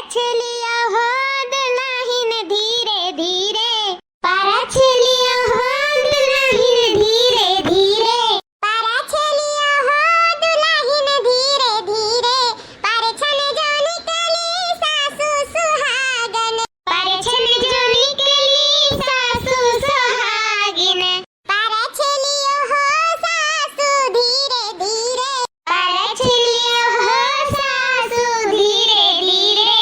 परछलिया हो दुल्हन धीरे धीरे, परछलिया हो दुल्हन धीरे धीरे, परछलिया हो दुल्हन धीरे धीरे, परछन जो निकली सासू सुहागन, परछन जो निकली सासू सुहागिन, परछलिया हो सासू धीरे धीरे, परछलिया हो सासू धीरे धीरे।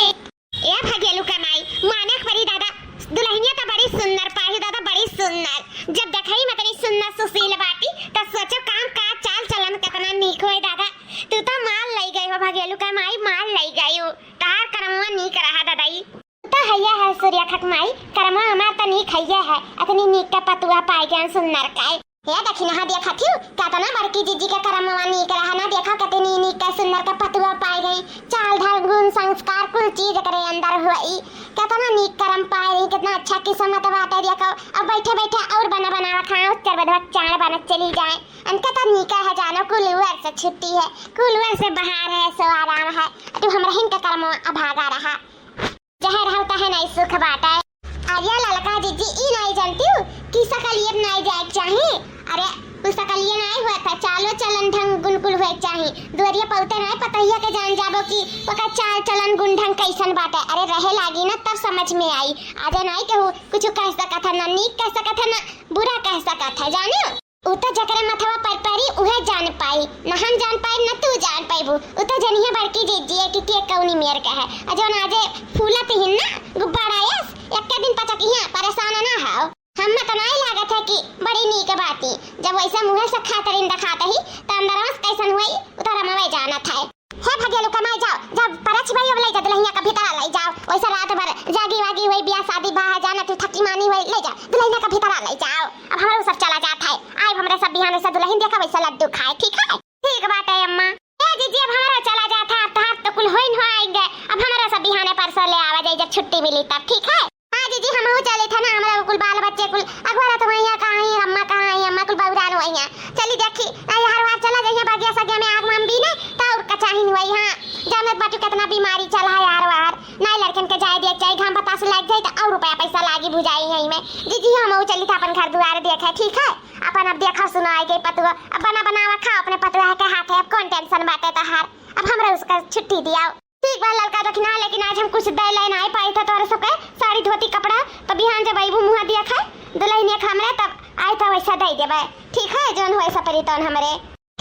ए भाग्यलू कमाई मानक परी दादा दुल्हनिया तो बड़ी सुंदर पाही दादा, बड़ी सुंदर। जब देखई मैं तनी सुंदर सुशील बाटी त सोचो काम का चाल चलन कितना नीक होए दादा। तू तो माल लई गई हो भाग्यलू कमाई, माल लई गई हो। तार करमवा नीक रहा दादाई। तो हैया है सूर्य खकमाई करमवा हमार त नीक हैया है। अतनी नीक का पतुआ पाई गन सुंदर काय। हे देखी ना देखा थी कितना बड़की जीजी के करमवा नीक रहा ना, देखा कितनी नीक का सुंदर का पतुआ पाई गई। चाल ढाल गुण संस्कार कुल चीज करे अंदर हुई। कितना नीक करम पाए रही, कितना अच्छा किस्मत बाटे देखो। अब बैठे बैठे और बना बनावा खाओ, चर बदवा चाण बना चली जाए। अनका तो नीका है जानो, कुलवर से छुट्टी है, कुलवर से बाहर है, सो आराम है। तू हमरा हिन का करमवा अभागा रहा जहर होता है नहीं सुख बाटा है। आर्या ललका जीजी ई नहीं जानती हूँ कि सकलियत नहीं जाए चाहिए। अरे तू सकलिए नहीं हुआ था, चालो चलन ढंग गुलकुल हुए चाहिए। दुआरिया पौते नहीं पतहिया के जान जाबो कि ओका चाल चलन गुण ढंग कैसन बाटे। अरे रहे लागी ना तब समझ में आई। आजा नहीं कहूँ कुछ कह सकत है ना, नीक कह सकत है ना बुरा कह सकत है। जानियो उता जकरे मथवा पर परी उहे जान पाई, न हम जान पाई न तू जान पाईबू। उता जनिए बड़की जीजी कि के कौनी मेर का है। अजो नाजे फूलत हिन ना गुब्बारायस एक दिन पचकिया परेशान ना हो। हम तो नहीं लागत है कि बड़ी नीक बाती। जब वैसे मुँह से खातरिन दिखाता ही तो अंदर कैसन हुई उतारा मवे जाना था। हे भाग्यलू कमाई जाओ, जब परछ भाई अब ले जा दुल्हनिया का भीतर ले जाओ। वैसे रात भर जागी वागी हुई बियाह शादी बाहर जाना तू थकी मानी हुई ले जा दुल्हनिया का भीतर ले जाओ। अब हमारा सब चला जाता है। आए हमरे सब बिहान से दुल्हन देखा वैसे लड्डू खाए। ठीक है ठीक बात है अम्मा। ए जीजी अब हमारा चला जाता है तो कुल होइन हो आएंगे। अब हमारा सब बिहाने परसों ले आवा जाए जब छुट्टी मिली तब। ठीक है हां जीजी हम हो चले थे ना, हमरा कुल बाल बच्चे कुल अखबार तो वहिया कहां है अम्मा, कहां है अम्मा कुल बौरान वहिया। चली देखी हर बार चला जाइए बागिया सगे में आग मम भी ना और कचाहिन हुई। हां जानत बाटू कितना बीमारी चला है यार वार नहीं लड़कन के जाए देख जाए घाम बतास लग जाए तो और रुपया पैसा लागी बुझाई है में। जीजी हम हो चली था अपन घर दुआर देखे। ठीक है अपन अब देखा सुना आई गई पतुआ अब बना बनावा खा अपने पतुआ के हाथ है। अब कौन टेंशन बाटे तो हार अब हमरा उसका छुट्टी दिया। ठीक बा लड़का रखना, लेकिन आज हम कुछ दे ले नहीं पाई था तोरे सबके साड़ी धोती कपड़ा तो बिहान जब आईबू मुंह दिया खा दुल्हनिया हमरे तब आई तो वैसा दे देबे। ठीक है जोन होए सपरी तोन हमरे।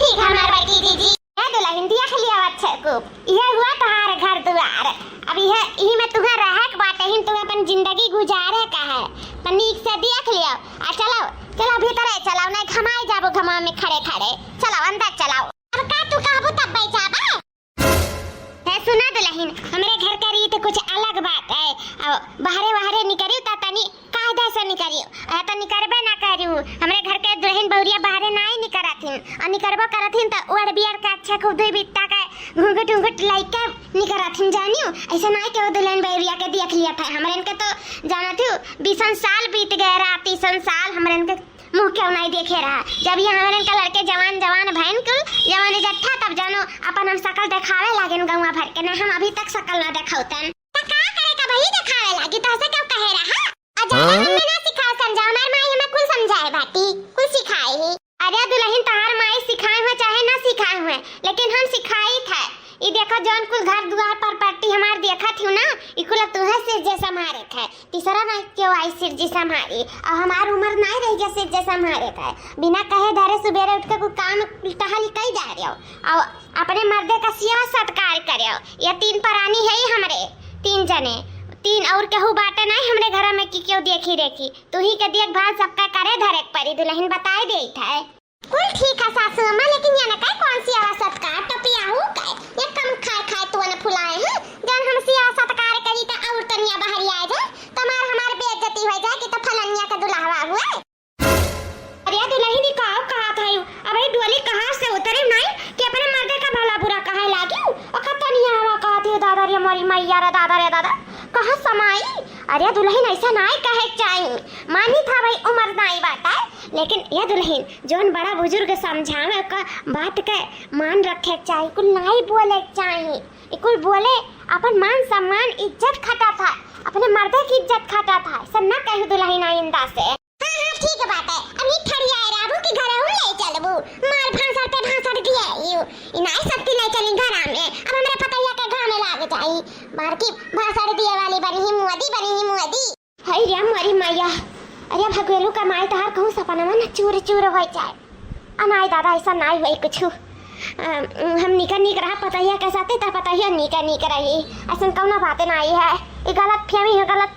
ठीक है हमार बेटी जीजी ए दुल्हन दिया खलिया अच्छे को ये हुआ तोहार घर दुआर। अब यही में तुम्हारा रहे के बाटे ही तुम्हें अपन जिंदगी गुजारे का है तो नीक से देख लियो। आ चलो चलो भीतर चलाओ नहीं घमाई जाबो घमा में खड़े खड़े चलाओ अंदर चलाओ। अब का तू कहबो तब बैठ जाबे। सुना दुल्हन हमरे घर का रीत कुछ अलग बात है। अब बाहरे बाहरे निकरियो ता तनी कायदा से निकरियो आ त निकरबे ना करियो। हमरे घर के दुल्हन बहुरिया बाहरे नहीं निकरथिन और निकरबो करथिन त ओड़ बियार का अच्छा खूब दुई बित्ता का घूंघट घूंघट लाइक निकरथिन। जानियो ऐसा नहीं के दुल्हन बहुरिया के देख लिया था। हमरे के तो जानत हो 20 साल बीत गए रहा 30 साल हमरे के मुंह क्यों नहीं देखे रहा। जब ये हमारे का लड़के जवान जवान भैन कुल जवानी जब था तब जानो अपन हम शकल दिखावे लागे गौवा भर के ना हम अभी तक शकल ना दिखावतन त का करे का भाई दिखावे लागी तो ऐसे क्यों कहे रहा। अजय हमें ना सिखाओ समझाओ हमार माई हमें कुल समझाए बाटी कुल सिखाए ही। अरे दुल्हन तहार माई सिखाए हुए चाहे ना सिखाए हुए लेकिन हम सिखाई था। ये देखो जौन कुल घर दुआर पर पट्टी हमार देखा थी ना इकुल तुहे सिर जैसा मारे थे। तीसरा ना क्यों आई सिर जैसा मारी और हमार उम्र नहीं रही जैसे जैसा मारे थे। बिना कहे धरे सुबेरे उठ के कुछ काम टहल कई जा रहे हो और अपने मर्दे का सेवा सत्कार करे। ये 3 प्राणी है ही हमरे 3 जने 3 और केहू बाटे नहीं हमरे घर में कि क्यों देखी रेखी तू ही के देखभाल सबका करे धरे परी दुल्हन बताए दे था। कुल ठीक है सासू अम्मा लेकिन ये ना कौन सी आवाज सत्कार टपिया हूं का ये कम खाए खाए तो न फुलाए हैं जन हम सी आवाज सत्कार करी त और तनिया बाहर आ जाए तमार हमार बेइज्जती हो जाए कि त फलनिया का दुल्हा हुआ। अरे दुल्हन का कहा था अबे डोली कहां से उतरे नहीं कि अपने मर्दे का भला बुरा कहे लागी और तनिया हवा कहती दादा रे हमारी मैया रे दादा कहां समाई। अरे दुल्हन ऐसा नहीं कहे चाहिए मानी था भाई उम्र नहीं बाटा लेकिन यह दुल्हन जोन बड़ा बुजुर्ग समझावे का बात के मान रखे चाहिए कुल नहीं बोले चाहिए। इकुल बोले अपन मान सम्मान इज्जत खाता था, अपने मर्दे की इज्जत खाता था, सब ना कहू दुल्हन आइंदा से। हां ठीक बात है, अभी ठड़िया है राबू की घर हूं ले चलबू, मार भांसर पे भांसर दिया यू इनाई सकती नहीं चली घर में, अब हमरे पतैया के घर में लाग जाई, मार की भांसर दिए वाली बनी ही मुअदी। हाय रे मोरी मैया, अरे भगवेलू का माई तहार कहूं सपना में चूर चूर हो जाए। अनाई दादा ऐसा नहीं हुई कुछ, हम निक रहा पतैया के साथे ता पतैया निक रही, ऐसा कौनो बात नहीं है। ये गलत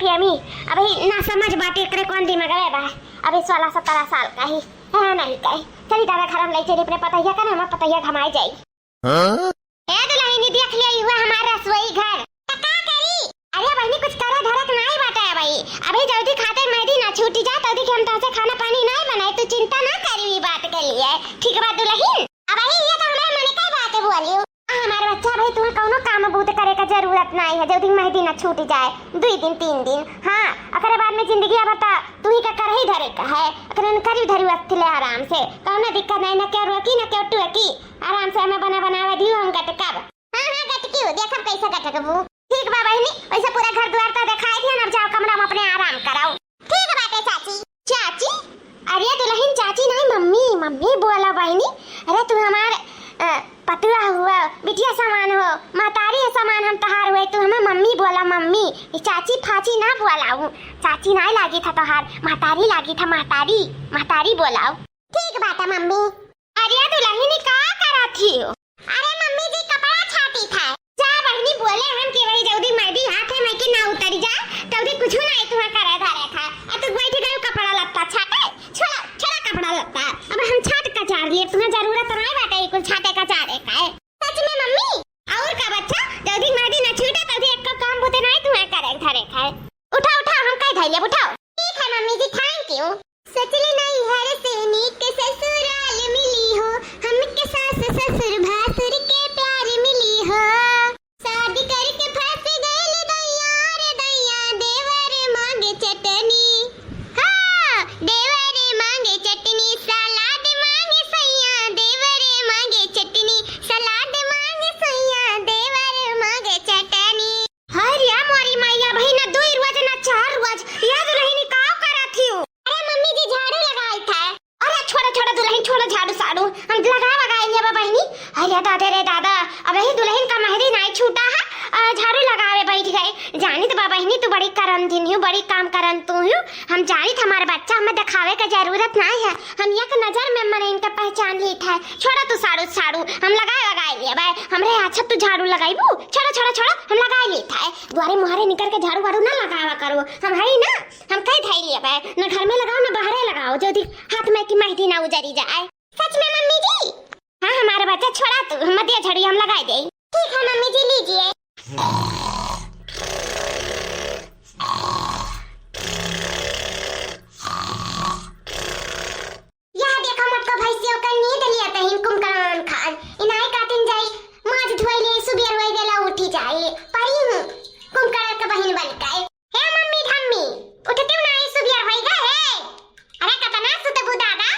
फहमी अभी ना समझ बाटे करे कौन दिमाग में बा, अभी 16-17 साल का ही है नहीं कहीं। चली दादा घर में ले चली अपने पतैया का, ना पतैया घमाई जाई। ए दुल्हनी देख लिया हुआ हमारा रसोई घर का करी। अरे बहनी कुछ करे धरक नहीं बाटे भाई, अभी जल्दी खाते मेहदी ना छूटी जा तभी कि हम तासे खाना पानी नहीं बनाए, तू चिंता ना करी ई बात के लिए, ठीक बात दुल्हन। अब ये तो हमारे मन की बात है बोलियो, हमारे बच्चा भाई तुम्हें कोनो काम बूत करे का जरूरत नहीं है, जल्दी मेहदी ना छूट जाए 2 दिन 3 दिन। हां अगर बाद में जिंदगी बता तू ही का कर ही धरे का है, अगर करी धरी वस्तले आराम से, कोनो दिक्कत नहीं, ना क्या रोकी ना क्या टुकी, आराम से हमें बनावे दियो हम गटकब। हां गटकी हो देखब कैसे गटकबू, ठीक बा बहनी, वैसे पूरा घर द्वार तो दिखाई दिया, अब जाओ कमरा में अपने आराम कराओ। ठीक बात है चाची। अरे दुल्हन चाची नहीं मम्मी बोला बहनी, अरे तू हमार पतुआ हुआ बिटिया समान हो, मातारी समान हम तहार हुए, तू हमें मम्मी बोला मम्मी, चाची फाची ना बोलाऊ, चाची नहीं लागी था तहार, मातारी लागी था, मातारी बोलाऊ। ठीक बात है मम्मी। अरे दुल्हन का करा थी? अरे मम्मी जी कपड़ा छाटी था, जा बहनी बोले हम के वही जल्दी मेहदी हाथे में के ना उतरी जा तभी कुछ नहीं तुम्हें करे धरे था, अब तू बैठ गए कपड़ा लत्ता छाटे, छोड़ा कपड़ा लत्ता, अब हम छाट का चार लिए, तुम्हें जरूरत नहीं बाटे कुछ छाटे का चारे का है। सच में मम्मी और का बच्चा जल्दी मेहदी ना छूटे तभी एक का काम होते नहीं तुम्हें करे धरे का है। उठाओ हम कह धैले उठाओ। ठीक है मम्मी जी थैंक यू। सचले नहीं हर से नीक ससुराल मिली हो, हमके सास ससुर भासुर के प्यार मिली हो, शादी करके फंस गए दैया देवर मांगे चटनी, हाँ देवर मांगे चटनी, सलाद मांगे सैया देवर मांगे चटनी, सलाद मांगे सैया देवर मांगे चटनी। हाय रे मोरी मैया भाई ना 2 रोज ना 4 रोज याद रही का करा थी। अरे मम्मी जी झाड़ू लगाई था, अरे छोड़ा दुल्हन छोड़ा झाड़ू साड़ू हम लगाएंगे बहनी। अरे दादा अब ही दुल्हन का मेहदी नहीं छूटा है, झाड़ू लगावे बैठ गए। जानी तो बहनी तू बड़ी करंदिन हूँ, बड़ी काम करन तू हूँ, हम जानी हमारे बच्चा हमें दिखावे का जरूरत नहीं है, हम एक नजर में मैंने इनका पहचान ली था। छोड़ा तू साड़ू हम लगाए लिए भाई, हमरे अच्छा तू झाड़ू लगाईबू, छोड़ा हम लगाए ली था, द्वारे मुहारे निकल के झाड़ू वाड़ू ना लगावा करो, हम है ना, हम कह धई लिए भाई, ना घर में लगाओ ना बाहर लगाओ, जो हाथ में की मेहदी ना उजरी जाए। सच में मम्मी जी? हाँ हमारे बच्चा छोड़ा तू, हम दिया झड़ी हम लगाए दे। ठीक है मम्मी जी लीजिए। यह देखो मत को भैंसियों का नींद लिया तहिन कुमकरण खान इनाई काटिन जाई, माज धोई ले सुबेर होई गेला उठी जाए, परी हूं कुमकरण का बहन बन गए। हे मम्मी धम्मी उठते नहीं सुबेर होई गए, अरे कतना सुतबू दादा,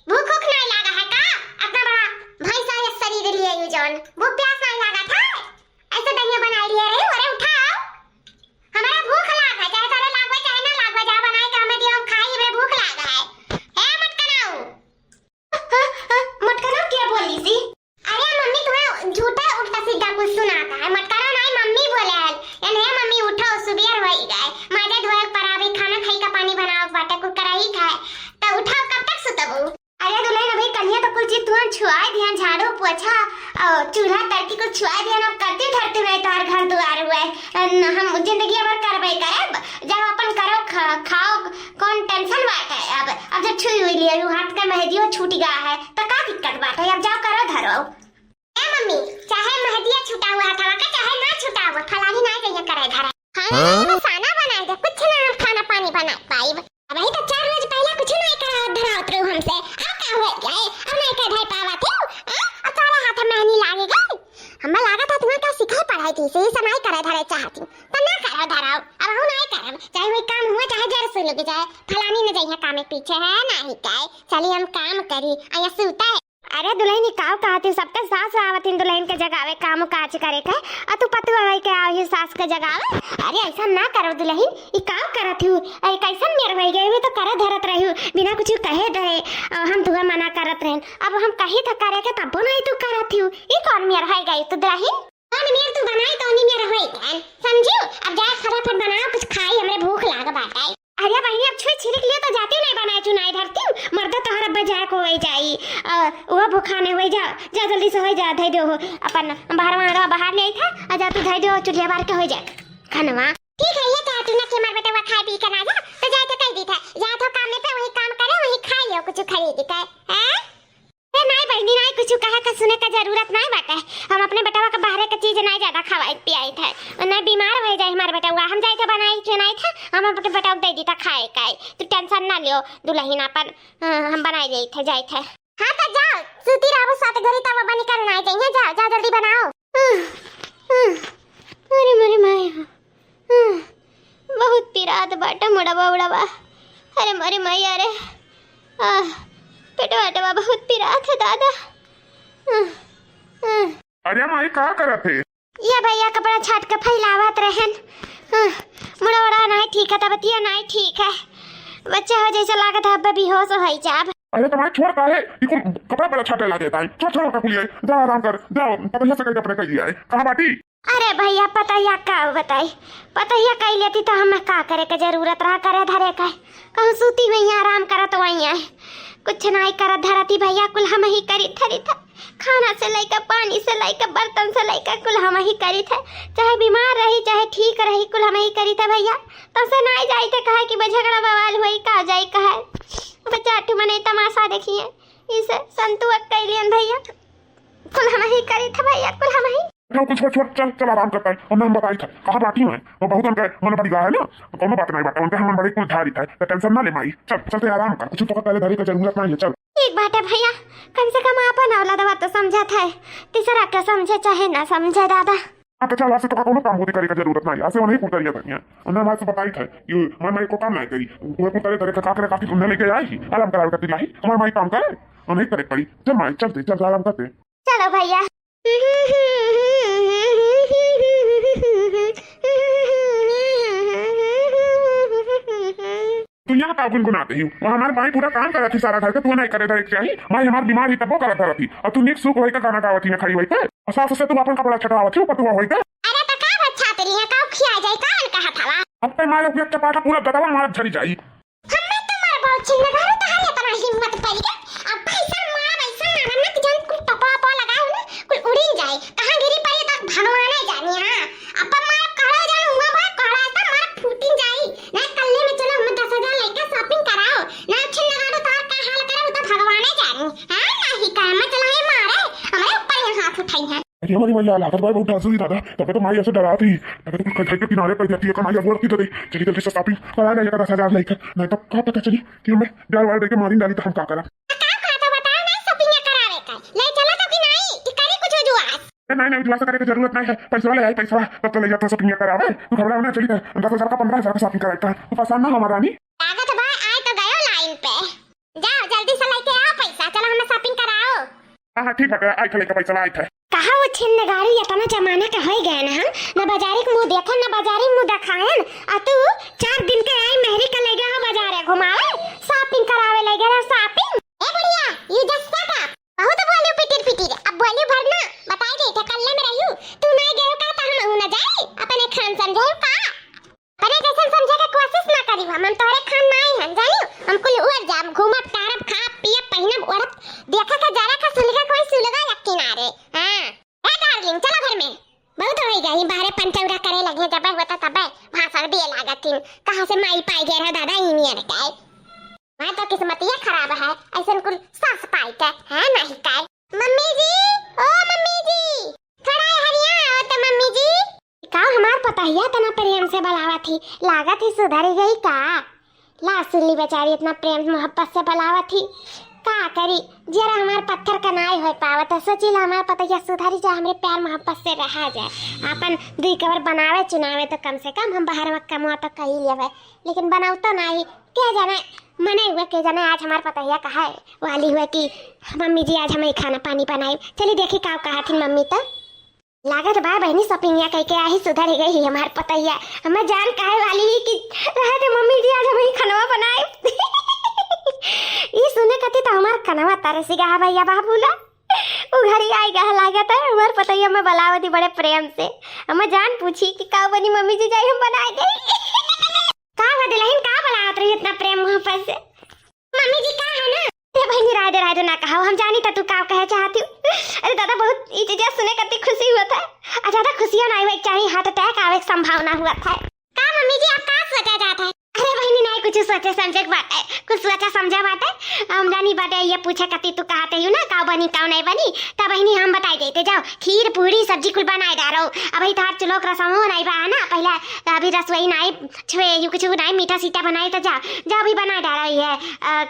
भूख नहीं लगा है का, अपना बड़ा भैंसा या शरीर लिए यू जौन वो प्यास नहीं लगा था, ऐसे दहिया बना लिए रे, अरे उठाओ हमारा भूख लगा है, चाहे तारे लागवे चाहे ना लागवे, जा बनाए के हमें दियो हम खाई, हमें भूख लगा है। हे मटकनाऊ क्या बोली सी? अरे मम्मी तुम्हें झूठा उल्टा सीधा कुछ सुनाता है, मटकनाऊ नहीं मम्मी बोले है, यानी हे मम्मी उठो सुबेर होई गए, माजे धोए परावे खाना खाई का पानी बनाओ बाटे कुछ कराई खाए, तो उठाओ कब तक सुतबू? अरे दुल्हन अभी कन्या तो कुछ चीज तुम छुआए दिया, झाड़ू पोछा और चूल्हा तड़की को छुआए दिया, अब करती धरती नहीं तार घर द्वार हुए, हम जिंदगी भर करबे करब, जब अपन करो खाओ कौन टेंशन बात है, अब जब छुई हुई लिए हाथ का मेहदियो छूट गया है तो का दिक्कत बात है, अब जाओ करो धरो। ए मम्मी चाहे मेहदिया छूटा हुआ था का चाहे ना छूटा हुआ फलानी नहीं चाहिए करे धरे, हां खाना बनाए दे कुछ ना हम खाना पानी बना पाइब, अब ही तो 4 रोज पहले कुछ नहीं करा धरा उतरू हमसे, अब का हो गया अब नहीं कह धई पावा थे, अब तारे हाथ में नहीं लागे गई, हमें लगा था तुम्हें का सिखाई पढ़ाई थी से समय करे धरे चाहती तो ना करो धराओ, अब हम नहीं करब, चाहे वही काम हुआ चाहे जर से लग जाए, फलानी ने जइया काम के पीछे है नहीं काय, चली हम काम करी आया सुता है। अरे दुल्हन काव कहती सबके सास आवतिन दुल्हन के जगावे काम काज करे के आ तू पतु है के आही सास के जगावे। अरे ऐसा ना करो दुल्हन, ई काव करत हूँ ऐ कैसन मेर हो गए तो करे धरत रही बिना कुछ कहे डरे हम तुहे मना करत रहन। अब हम कही था करे के तब नहीं तू करत हूँ, ई कौन मेर हो गई तू दुल्हन? कौन मेर तू बनाई तो नहीं मेर होई गन समझियो। अब जा फटाफट बनाओ कुछ खाई, हमरे भूख लाग बाटे। अरे बहनी अब छुई छिड़क लिया तो जाती नहीं बनाए चुनाई धरती हूँ मर्द तोहरा बजाय को हो जाई वो भूखाने हो जा जा जल्दी से हो जा धई दो अपन बाहर मारो बाहर ले था आ जा तू धई दो चुलिया बार के हो जा खानवा। ठीक है ये कहती ना कि मार बेटा वो खाए पी कर आ जा तो जाए तो कह दी था जा तो काम में पे वही काम करे वही खा लियो कुछ खरीद के हैं। ए नहीं बहनी नहीं कुछ कहे का सुने का जरूरत नहीं बाटे। हम अपने बेटा का बाहर का चीज नहीं ज्यादा खवाई पियाई था नहीं बीमार हो जाए हमारे बेटा हम जाए थे बनाई चुनाई था हम अपने बेटा दे दी था खाए काए तो टेंशन ना लियो दुल्हन अपन हम बनाई दे थे जाए थे। हां तो जाओ सूती रहो साथ घरी तब बनी कर ना चाहिए जाओ जा जल्दी बनाओ। अरे मेरी माया बहुत पिरात बाटा मुड़ा बावड़ा अरे मेरी माया अरे पेटवा पेटवा बहुत पिरात है दादा। अरे माई का करत है? ये भैया कपड़ा छाट के फैलावत रहन मुड़ा वड़ा नहीं ठीक है तबतिया नहीं ठीक है बच्चा हो जैसे लागत है अब बेहोश हो जाब। अरे तुम्हारे छोड़ का है इको कपड़ा बड़ा छाटे लागे ताई छोड़ छोड़ का कुलिए जा आराम कर जाओ पता से कपड़े कह दिया है कहां बाटी? अरे भैया पता या का बताई पता या कह लेती तो हमें का करे के जरूरत रहा करे धरे का कहूं सूती में आराम करत वही है कुछ नहीं करत धरती भैया कुल हम ही करी थरी था खाना से लेकर पानी से लेकर बर्तन से लेकर कुल हम ही करी थे चाहे बीमार रही चाहे ठीक रही कुल हम ही करी थे भैया तो से नहीं जाई थे कहे कि झगड़ा बवाल हुई का जाई कहे बच्चा अठू मने तमाशा देखिए इसे संतु कैलियन भैया कुल हम ही करी थे भैया कुल हम ही कुछ छोड़ छोड़ चल चल आराम करता है और मैं बताई था कहां बाटी है वो बहुत उनके मन बड़ी गा है ना कोनो बात नहीं बात उनके हम बड़ी कुल धारी था तो टेंशन ना ले माई चल चलते आराम कर कुछ तो पहले धारी का जरूरत नहीं है चल। एक बात है भैया कम से कम अपन औलाद बात तो समझा था तीसरा का समझे चाहे ना समझे दादा तो चल ऐसे तो कोनो काम होती करे का जरूरत नहीं ऐसे नहीं कुल करिए करिए उन्हें हमारे से बताई था कि मैं को काम नहीं करी वो कुल करे करे का करे काफी उन्हें लेके आई आराम करा करती लाई हमारे माई काम करे और नहीं करे पड़ी चल माई चलते चल आराम करते चलो भैया। तू यहाँ का गुनगुनाते ही वो हमारे माई पूरा काम करा थी सारा घर का तू नहीं करे करे चाहिए माई हमारी बीमार ही तब वो करा थी और तू निक सुख होई का गाना गावती है खड़ी होई का और सास से तू अपन कपड़ा छटावत हो पतुआ होई का। अरे तो का अच्छा तेरी है का खिया जाए कौन कहा था अब पे मारे उपयोग चपाटा पूरा दबाव मार झड़ी जाई हमें तुम्हारे बहुत चिन्ह घर तो है इतना हिम्मत पड़ी है अब पैसा मार ऐसा मारना कि जन कुछ टपा पा लगाओ ना कुछ उड़ी जाए कहां गिरी पड़ी तक भगवान ही जानी हां अब मार कड़ा जान हुआ बा कड़ा था मार फूटी जाई ना कल्ले में चलो हम 10,000 लेके शॉपिंग कराओ ना छिन लगा तो का हाल करे तो भगवान ही जानी हां नहीं काम चलाए मारे हमारे ऊपर हाथ उठाई है। अरे हमारी मैया लागत भाई बहुत हंसी दादा तब तो माई ऐसे डरा थी तब तो कुछ के किनारे पर जाती है कमाई अब रखी तो दे चली जल्दी से शॉपिंग करा ले 10,000 लेकर नहीं तो क्या पता चली कि मैं डर वार देके मारी डाली तो हम क्या करा नहीं नहीं विश्वास करने की जरूरत नहीं है पैसा ले आई पैसा तब तो ले जाता शॉपिंग करावे तू खबरा होना चली 10,000 का 15,000 का शॉपिंग कराता तू पसंद ना हमारा नहीं लागत भाई आए तो गयो लाइन पे जाओ जल्दी से लेके आओ पैसा चलो हमें शॉपिंग कराओ। हां ठीक है आई थे लेके पैसा आई थे कहा वो छिन्न गाड़ी इतना जमाना का हो गया ना हम ना बाजारी के मुंह देखन ना बाजारी मुंह दिखाएन आ तू 4 दिन के आई मेहरी का ले गया हो बाजार घुमावे शॉपिंग करावे ले गया शॉपिंग। ए बुढ़िया यू जस्ट शट अप बहुत बोलियो पिटिर पिटिर अब बोलियो भरना बताई दे थे कल्ले में रहू तू नहीं गयो का त हम ना जाए अपने खान समझे का अरे कैसे समझे के कोशिश ना करी हम तोरे खान नहीं हम जानियो हम कुल उड़ जाम घूमब तारब खा पिए पहिनब ओरब देखा का जरा का सुलगा कोई सुलगा या किनारे हां ए डार्लिंग चलो घर में बहुत हो गई बाहर पंचौरा करे लगे जब होता तब भाषण दिए लागतिन कहां से माई पाई गया है दादा ही नहीं रखे मैं तो किस्मत ये खराब है ऐसे कुल सास पाई के है नहीं काय मम्मी जी ओ मम्मी जी थोड़ा हरिया आओ तो मम्मी जी का हमार पता है तना प्रेम से बुलावा थी लागत ही सुधर गई का ला सुनली बेचारी इतना प्रेम मोहब्बत से बुलावा थी का करी जरा हमार पत्थर का नाय हो पावत सोचिला हमार पता या सुधारी जा हमरे प्यार मोहब्बत से रहा जाए अपन दुई कवर बनावे चुनावे तो कम से कम हम बाहर में कमवा तो कही लेवे लेकिन बनाऊ तो नहीं क्या जाने मने हुआ के जाने आज हमार पतैया कहा है वाली हुआ कि मम्मी जी आज हमें खाना पानी बनाई। चली देखी का कहा थी मम्मी तो लागत बा बहनी शॉपिंग कह के आई सुधर ही गई हमार पतैया। हमें जान काहे वाली ही कि रहे थे मम्मी जी आज हमें खाना बनाए। ये सुने कती तो हमार कनवा तरसी गा भैया बाबूला वो घड़ी आई गा लागत है हमार पतैया में बलावती बड़े प्रेम से। हमें जान पूछी कि का बनी मम्मी जी जाई हम बनाए दे का बदलहिन का बलावत रही इतना प्रेम मोहब्बत से। मम्मी जी का है ना ते बहनी राय दे ना कहा हम जानी तो तू का कहे चाहती हूँ। अरे दादा बहुत ये चीजें सुने कती खुशी हुआ था। ज्यादा खुशियां नहीं हुई चाहिए हार्ट अटैक आवे की संभावना हुआ था। का मम्मी जी आप का सोचा जाता है? अरे बहनी नहीं कुछ सोचे समझे बात है कुछ सोचा समझा बात है। हम जानी बात है ये पूछे कती तू कहते हो ना का बनी का नहीं बनी तब बहनी हम बताई देते जाओ खीर पूरी सब्जी कुल बनाए डालो। अभी तो चलोक रसम हो नहीं बा ना पहले तो अभी रसोई नहीं छुए यू कुछ नहीं मीठा सीटा बनाए तो जाओ जाओ अभी बना डालो ये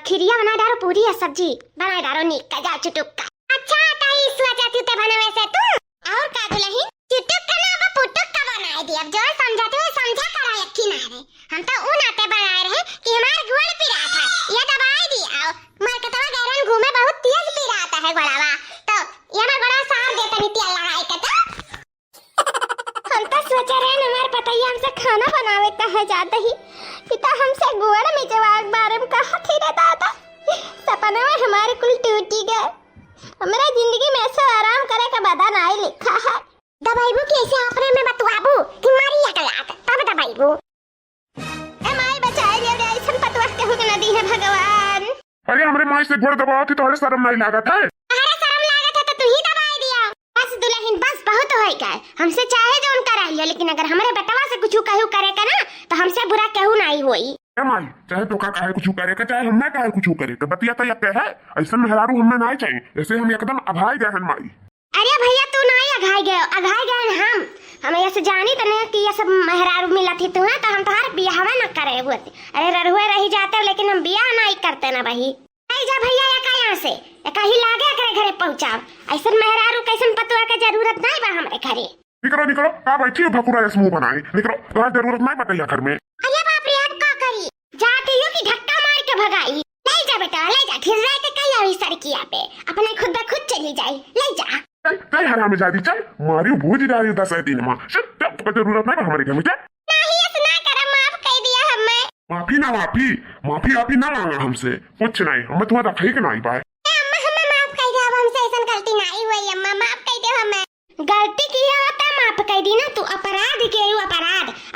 खीरिया बना डालो पूरी या सब्जी बनाए डालो नीक का जाओ चुटुक का। अच्छा ताई सोचा तू ते बना वैसे तू और का दुलही चुटुक का ना अब पुटुक का बनाए दी। अब जो समझाते हो समझा करा यकी ना रे हम तो उन आते बनाए रहे कि हमारे गुड़ पी रहा था ये दवाई दी आओ मार्केटवा गैरन घूमे बहुत तेज पी रहा था है गोड़ावा तो ये ना बड़ा सार देता नीति अल्लाह है कहता। हम तो सोच रहे हैं हमारे पतैया हमसे खाना बनावे का है जाते ही पिता हमसे गुड़ में जवाब बारे में कहा थी रे दादा सपना में हमारे कुल टूटी गए। हमारा जिंदगी में ऐसा आराम करे का बदन आई लिखा है। दबाईबू कैसे आपने में बतवाबू कि मारी अकलात तब दबाईबू ए माई बचाए रे ऐसन पतवा के हो नदी है भगवान। अरे हमरे माई से गोड़ दबाओ थी तो हरे शर्म नहीं लागत है। अरे शर्म लागत है तो तू ही दबाई दिया बस दुल्हन बस बहुत होई का हमसे चाहे जो उनका रह लियो लेकिन अगर हमारे बेटवा से कुछ कहू करे का ना तो हमसे बुरा कहू नहीं होई। माई चाहे तो का काहे कुछ करे का चाहे हमने काहे कुछ करे का बतिया तो ये है ऐसा मेहरारू हमने नहीं चाहिए ऐसे हम एकदम अभाई गए हैं माई। अरे भैया तू नहीं अघाई गए हम ऐसे जानी तो नहीं कि ये सब मेहरारू मिला थी तू तो हम तुम्हारे बियाहवा न करे हुए थे। अरे ररुए रही जाते लेकिन हम बियाह नहीं करते ना भाई नहीं जा भैया का यहाँ से कहीं लागे करे घरे पहुँचाओ ऐसा मेहरारू कैसन पतुआ का जरूरत नहीं बा हमारे घरे। निकलो का बैठी भकुरा मुंह बनाए निकलो तुम्हारी जरूरत नहीं बताइए घर में। अरे बाप रे आप का करी जाती हो कि धक्का मार के भगाई ले जा बेटा ले जा फिर रह के कहीं आई सड़किया पे अपने खुद ब खुद चली जाई ले जा चल हराम जादी चल मारियो भूज रही 10 दिन में सब तो जरूरत नहीं हमारे घर में नहीं इतना कर माफ कर दिया हमें। माफी ना मांगा हमसे कुछ नहीं हमें तुम्हारा रखी के नहीं पाए। अम्मा हमें माफ कर दे अब हमसे ऐसा गलती नहीं हुई अम्मा माफ कर दे हमें गलती किया होता माफ कर दी ना तू अपराध के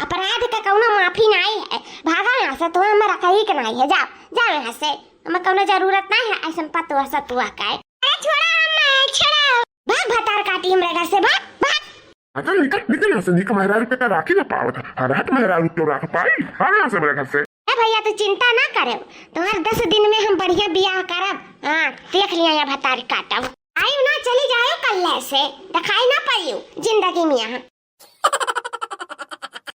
अपराध का कौनो माफी नहीं है भागा यहाँ से तो हमें रखा ही के नहीं है जाओ यहाँ से हमें कौनो जरूरत नहीं है ऐसा पतुआ सतुआ का। अरे छोड़ा हमें छोड़ा भाग भतार काटी हमारे घर से भाग अच्छा निकल यहाँ से निकल मेहरारू पे राखी ना पाओ था हर मेहरारू क्यों रख पाई भाग यहाँ से मेरे घर से। भैया तू चिंता ना करे तुम्हारे 10 दिन में हम बढ़िया बियाह करब। हाँ देख लिया या भतार काटब आई ना चली जाए कल से दिखाई ना पाइयो जिंदगी में यहाँ।